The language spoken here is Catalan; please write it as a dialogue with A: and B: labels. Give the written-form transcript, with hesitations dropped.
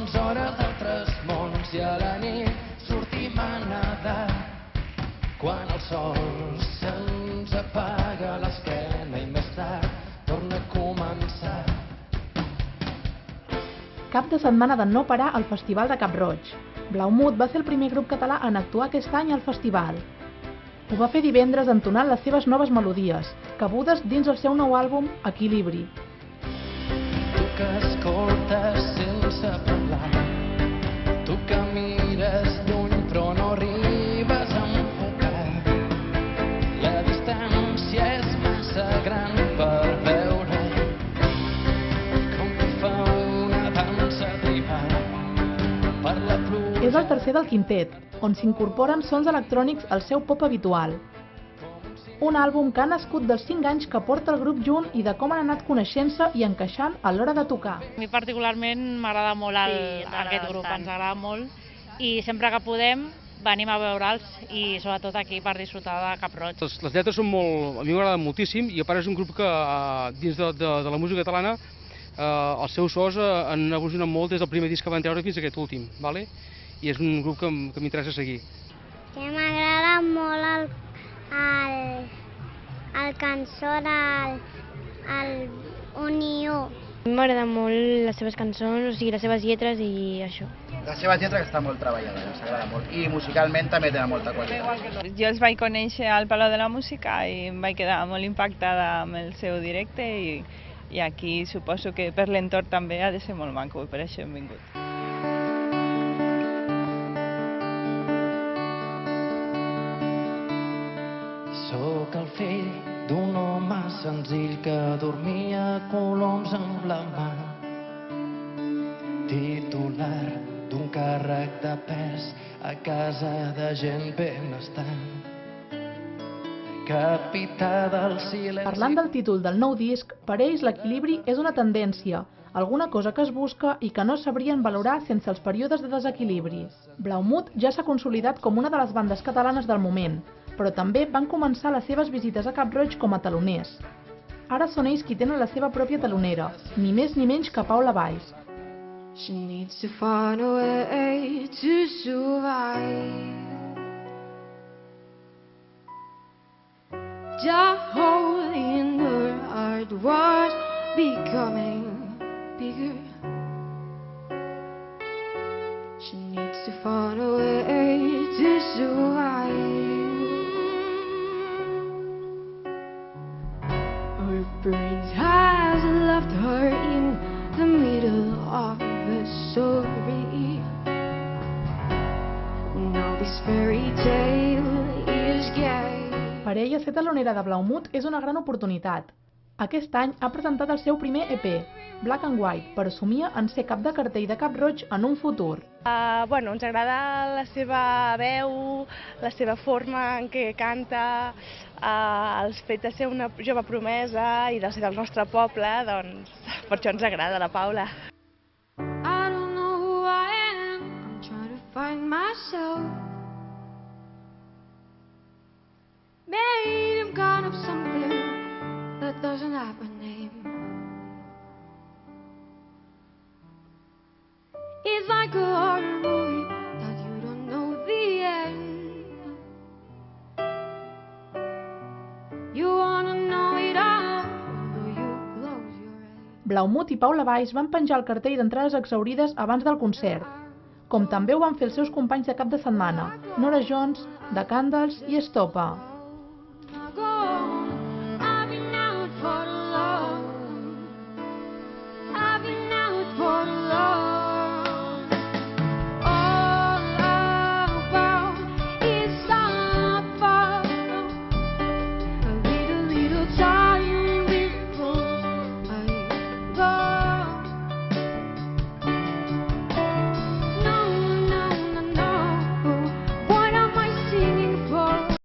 A: Doncs hora d'altres mons i a la nit sortim a nedar. Quan el sol se'ns apaga a l'esquena i més tard torna a començar.
B: Cap de setmana de no parar al Festival de Cap-roig. Blaumut va ser el primer grup català en actuar aquest any al festival. Ho va fer divendres entonant les seves noves melodies, cabudes dins el seu nou àlbum Equilibri.
A: Tu que escoltes sense parlar, tu que mires lluny però no arribes a enfocar. La distància és massa gran per veure com qui fa una dansa tribal per la pluja.
B: És el tercer del quintet, on s'incorporen sons electrònics al seu pop habitual. Un àlbum que ha nascut dels 5 anys que porta el grup junt i de com han anat coneixent-se i encaixant a l'hora de tocar.
C: A mi particularment m'agrada molt aquest grup, ens agrada molt i sempre que podem venim a veure'ls i sobretot aquí per disfrutar de Cap-roig.
D: Les lletres són molt, a mi m'agrada moltíssim i a part és un grup que dins de la música catalana els seus sos han evolucionat molt des del primer disc que van treure fins a aquest últim, ¿vale? I és un grup que m'interessa seguir.
E: Que m'agrada molt el cançó del Unió.
F: M'agrada molt les seves cançons, o sigui, les seves lletres i això.
G: Les seves lletres estan molt treballades, ens agrada molt. I musicalment també tenen molta qualitat.
H: Jo els vaig conèixer al Palau de la Música i em vaig quedar molt impactada amb el seu directe i aquí suposo que per l'entorn també ha de ser molt maco i per això hem vingut.
A: Sóc el fill d'un home senzill que dormia coloms amb la mà, titular d'un càrrec de pes a casa de gent benestant, capità del silenci.
B: Parlant del títol del nou disc, per ells l'equilibri és una tendència, alguna cosa que es busca i que no sabrien valorar sense els períodes de desequilibri. Blaumut ja s'ha consolidat com una de les bandes catalanes del moment, però també van començar les seves visites a Cap-roig com a taloners. Ara són ells qui tenen la seva pròpia talonera, ni més ni menys que Paula Valls.
I: She needs to find a way to survive. The hole in her heart was becoming bigger. She needs to find a way to survive. Her brains has left her in the middle of the story. Now this fairy tale is gay.
B: Per ella, ser talonera de Blaumut és una gran oportunitat. Aquest any ha presentat el seu primer EP, Black and White, per assumir en ser cap de cartell de Cap-roig en un futur.
J: Ens agrada la seva veu, la seva forma en què canta, el fet de ser una jove promesa i de ser del nostre poble, doncs per això ens agrada la Paula.
I: I don't know who I am, I'm trying to find myself. Made him kind of something that doesn't have a name. It's like a horror movie that you don't know the end. You wanna know it all, though you close your eyes.
B: Blaumut i Paula Valls van penjar el cartell d'entrades exhaurides abans del concert, com també ho van fer els seus companys de cap de setmana, Nora Jones, The Candles i Estopa.